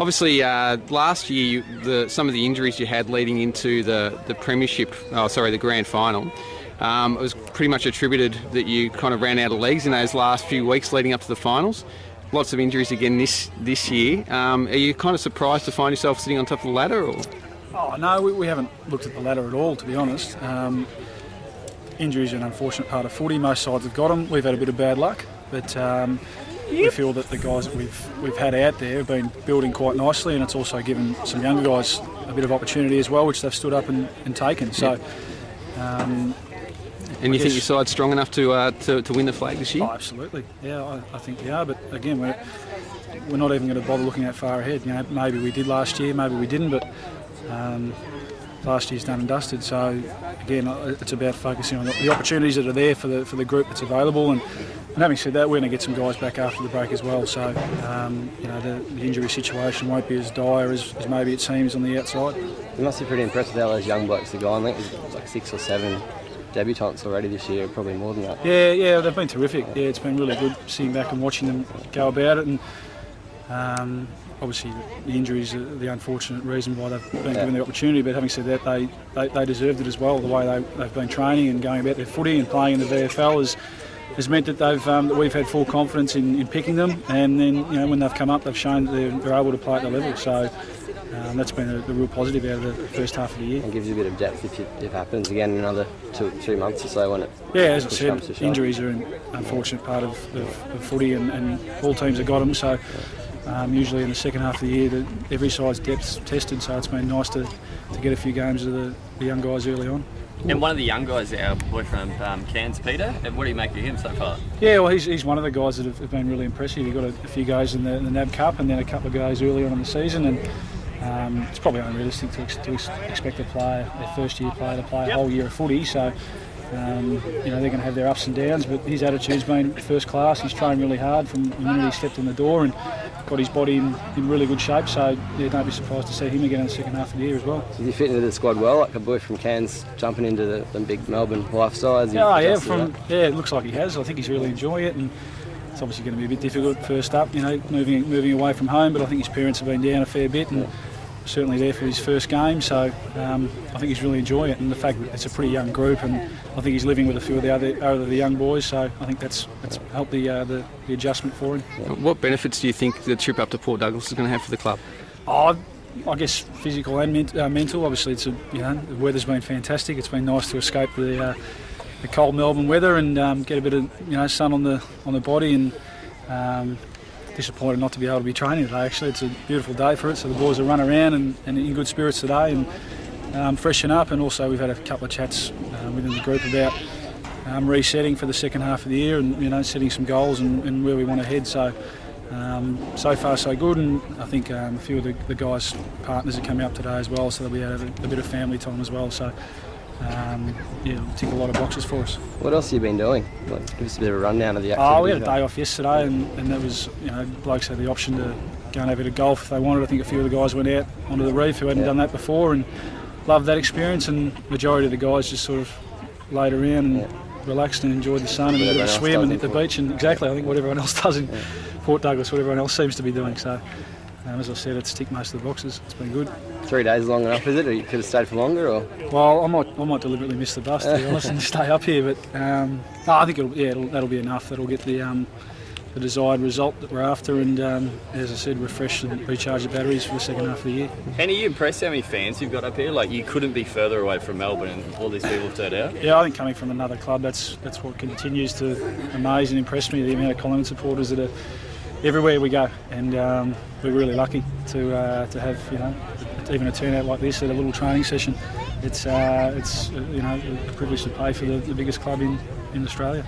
Obviously, last year, some of the injuries you had leading into the premiership, the grand final, it was pretty much attributed that you kind of ran out of legs in those last few weeks leading up to the finals. Lots of injuries again this year. Are you kind of surprised to find yourself sitting on top of the ladder? Or? Oh, no, we haven't looked at the ladder at all, to be honest. Injuries are an unfortunate part of footy. Most sides have got them. We've had a bit of bad luck, but we feel that the guys that we've had out there have been building quite nicely, and it's also given some younger guys a bit of opportunity as well, which they've stood up and taken. So. And you think your side's strong enough to win the flag this year? Oh, absolutely. Yeah, I think we are. But again, we're not even going to bother looking that far ahead. You know, maybe we did last year, maybe we didn't, but last year's done and dusted. So again, it's about focusing on the opportunities that are there for the group that's available. And having said that, we're going to get some guys back after the break as well. So the injury situation won't be as dire as maybe it seems on the outside. You must be pretty impressed with how those young blokes are going. I think there's like 6 or 7 debutants already this year, probably more than that. Yeah, they've been terrific. Yeah, it's been really good sitting back and watching them go about it. And obviously the injuries are the unfortunate reason why they've been given the opportunity. But having said that, they deserved it as well. The way they've been training and going about their footy and playing in the VFL has meant that that we've had full confidence in picking them. And then when they've come up, they've shown that they're able to play at the level. So. That's been the real positive out of the first half of the year. It gives you a bit of depth if it happens again in another 2-3 months or so when it. Yeah, as I said, injuries are an unfortunate part of footy, and all teams have got them. So usually in the second half of the year, every side's depth's tested. So it's been nice to get a few games of the young guys early on. And one of the young guys, our boy from Cairns, Peter, what do you make of him so far? Yeah, well, he's one of the guys that have been really impressive. He got a few goes in the NAB Cup and then a couple of goes early on in the season. And it's probably unrealistic to expect their first-year player to play a whole year of footy. So, they're going to have their ups and downs. But his attitude's been first class. He's trained really hard from the minute he stepped in the door and got his body in really good shape. So, don't be surprised to see him again in the second half of the year as well. Did he fit into the squad well, like a boy from Cairns jumping into the big Melbourne lifestyle? It looks like he has. I think he's really enjoying it. And it's obviously going to be a bit difficult first up, moving away from home. But I think his parents have been down a fair bit. And certainly there for his first game, so I think he's really enjoying it, and the fact that it's a pretty young group, and I think he's living with a few of the young boys, so I think that's helped the adjustment for him. What benefits do you think the trip up to Port Douglas is going to have for the club? I guess physical and mental. Obviously, the weather's been fantastic. It's been nice to escape the cold Melbourne weather and get a bit of sun on the body, and disappointed not to be able to be training today. Actually, it's a beautiful day for it, so the boys will run around and in good spirits today and freshen up. And also we've had a couple of chats within the group about resetting for the second half of the year and setting some goals and where we want to head. So so far so good, and I think a few of the guys' partners are coming up today as well, so that we have a bit of family time as well. So tick a lot of boxes for us. What else have you been doing? Give us a bit of a rundown of the activity. We had a day off yesterday, and that was, blokes had the option to go and have a bit of golf if they wanted. I think a few of the guys went out onto the reef who hadn't done that before and loved that experience, and the majority of the guys just sort of laid around and relaxed and enjoyed the sun and a bit of a swim and hit the beach, and exactly, I think what everyone else does in Port Douglas, what everyone else seems to be doing. So as I said, it's ticked most of the boxes. It's been good. 3 days long enough, is it? Or you could have stayed for longer? Or? Well, I might deliberately miss the bus, to be honest, and stay up here. But I think that'll be enough. That'll get the desired result that we're after, and as I said, refresh and recharge the batteries for the second half of the year. And are you impressed how many fans you've got up here? Like, you couldn't be further away from Melbourne, and all these people have turned out. Yeah, I think coming from another club, that's what continues to amaze and impress me. The amount of Collingwood supporters that are everywhere we go, and we're really lucky to have even a turnout like this at a little training session. It's a privilege to play for the biggest club in Australia.